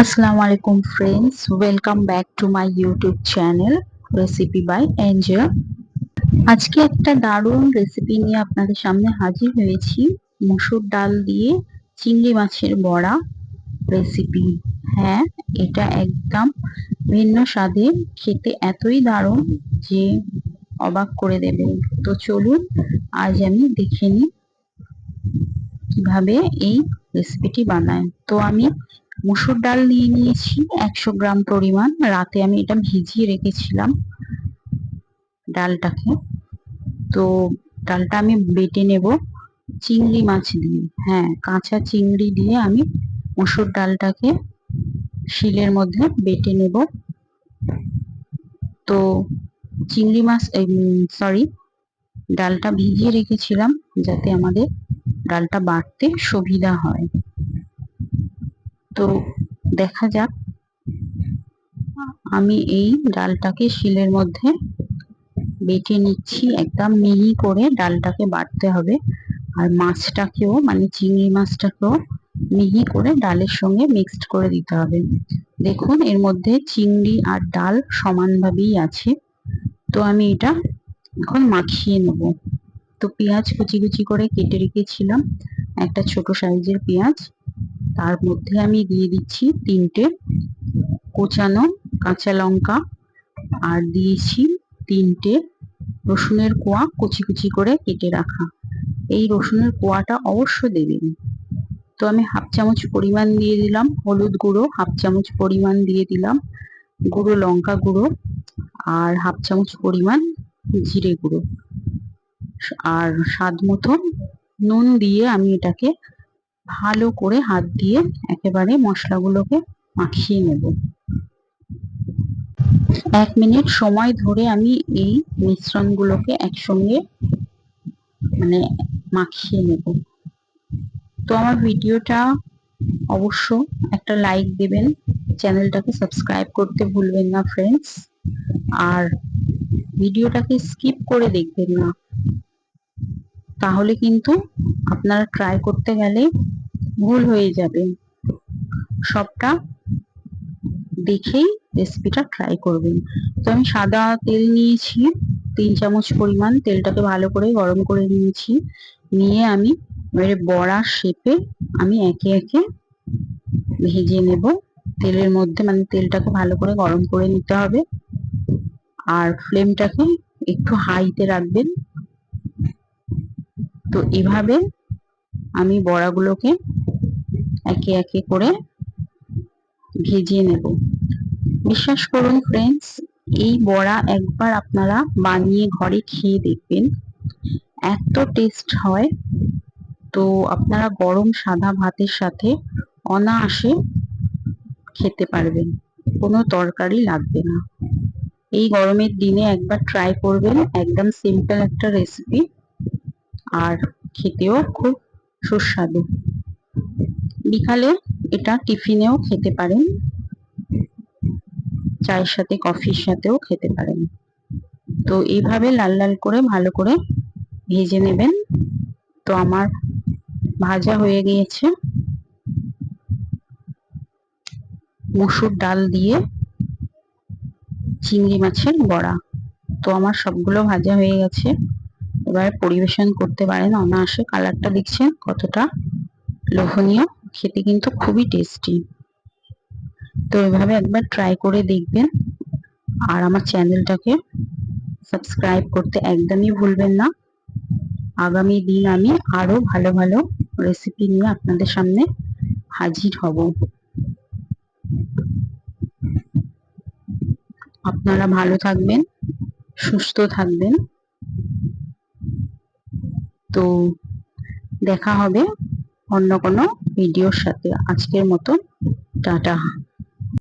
আসসালামু আলাইকুম friends, welcome back to my YouTube channel recipe by Angel. আজকে একটা দারুণ রেসিপি নিয়ে আপনাদের সামনে হাজির হয়েছি। মসুর ডাল দিয়ে চিংড়ি মাছের বড়া রেসিপি। হ্যাঁ, এটা একদম ভিন্ন স্বাদের, খেতে এতই দারুণ যে অবাক করে দেবে। তো চলুন আজ আমি দেখে নিই কিভাবে এই রেসিপিটি বানায়। তো আমি মসুর ডাল নিয়ে নিয়েছি 100 গ্রাম পরিমাণ। রাতে আমি এটা ভিজিয়ে রেখেছিলাম ডালটাকে। তো ডালটা আমি বেটে নেব চিংড়ি মাছ দিয়ে। হ্যাঁ, কাঁচা চিংড়ি দিয়ে আমি মসুর ডালটাকে শিলের মধ্যে বেটে নেব। তো চিংড়ি মাছ সরি ডালটা ভিজিয়ে রেখেছিলাম যাতে আমাদের ডালটা বাটতে সুবিধা হয়। তো দেখা যাক, আমি এই ডালটাকে শিলের মধ্যে বেটে নিচ্ছি। একদম মিহি করে ডালটাকে বাটতে হবে। আর মাছটাকেও, মানে চিংড়ি মাছটাকেও মিহি করে ডালের সঙ্গে মিক্সড করে দিতে হবে। দেখুন, এর মধ্যে চিংড়ি আর ডাল সমানভাবেই আছে। তো আমি এটা এখন মাখিয়ে নেব। তো পেঁয়াজ কুচি কুচি করে কেটে রেখেছিলাম, একটা ছোট সাইজের পেঁয়াজ। তার মধ্যে আমি দিয়ে দিচ্ছি 3টে কোচানো কাঁচা লঙ্কা, আর দিয়েছি 3টে রসুনের কোয়া কুচি কুচি করে কেটে রাখা। এই রসুনের কোয়াটা অবশ্য দেবেন। তো আমি হাফ চামচ পরিমাণ দিয়ে দিলাম হলুদ গুঁড়ো, হাফ চামচ পরিমাণ দিয়ে দিলাম গুঁড়ো লঙ্কা গুঁড়ো, আর হাফ চামচ পরিমাণ জিরে গুঁড়ো, আর স্বাদ মতো নুন দিয়ে আমি এটাকে ভালো করে হাত দিয়ে একেবারে মশলাগুলোকে মাখিয়ে নেব। 1 মিনিট সময় ধরে আমি এই মিশ্রণগুলোকে একসঙ্গে মানে মাখিয়ে নেব। তো আমার ভিডিওটা অবশ্য একটা লাইক দেবেন, চ্যানেলটাকে সাবস্ক্রাইব করতে ভুলবেন না ফ্রেন্ডস। আর ভিডিওটাকে স্কিপ করে দেখবেন না, তাহলে কিন্তু আপনারা ট্রাই করতে গেলে ভুল হয়ে যাবে। সবটা দেখেই রেসিপিটা ট্রাই করবেন। তো আমি সাদা তেল নিয়েছি 3 চামচ পরিমাণ। তেলটাকে ভালো করে গরম করে নিয়েছি। নিয়ে আমি এবারে বড়ার শেপে আমি একে একে ভেজে নেব তেলের মধ্যে। মানে তেলটাকে ভালো করে গরম করে নিতে হবে, আর ফ্লেমটাকে একটু হাইতে রাখবেন। তো এভাবে আমি বড়াগুলোকে একে একে করে ভেজে নেব। বিশ্বাস করুন ফ্রেন্ডস, এই বড়া একবার আপনারা বানিয়ে ঘরে খেয়ে দেখবেন, এত টেস্ট হয়। তো আপনারা গরম সাদা ভাতের সাথে অনায়াসে খেতে পারবেন, কোনো তরকারি লাগবে না। এই গরমের দিনে একবার ট্রাই করবেন, একদম সিম্পল একটা রেসিপি, আর খেতেও খুব সুস্বাদু। বিকালে এটা টিফিনেও খেতে পারেন, চায়ের সাথে কফির সাথেও খেতে পারেন। তো এইভাবে লাল লাল করে ভালো করে ভেজে নেবেন। তো আমার ভাজা হয়ে গিয়েছে মসুর ডাল দিয়ে চিংড়ি মাছের বড়া। তো আমার সবগুলো ভাজা হয়ে গেছে, এবার পরিবেশন করতে পারেন অনায়াসে। কালারটা দেখছেন কতটা লোভনীয়, খেতে কিন্তু খুবই টেস্টি। তো এভাবে একবার ট্রাই করে দেখবেন, আর আমার চ্যানেলটাকে সাবস্ক্রাইব করতে একদমই ভুলবেন না। আগামী দিন আমি আরো ভালো ভালো রেসিপি নিয়ে আপনাদের সামনে হাজির হব। আপনারা ভালো থাকবেন, সুস্থ থাকবেন। তো দেখা হবে অন্য কোনো ভিডিওর সাথে। আজকের মতো টাটা।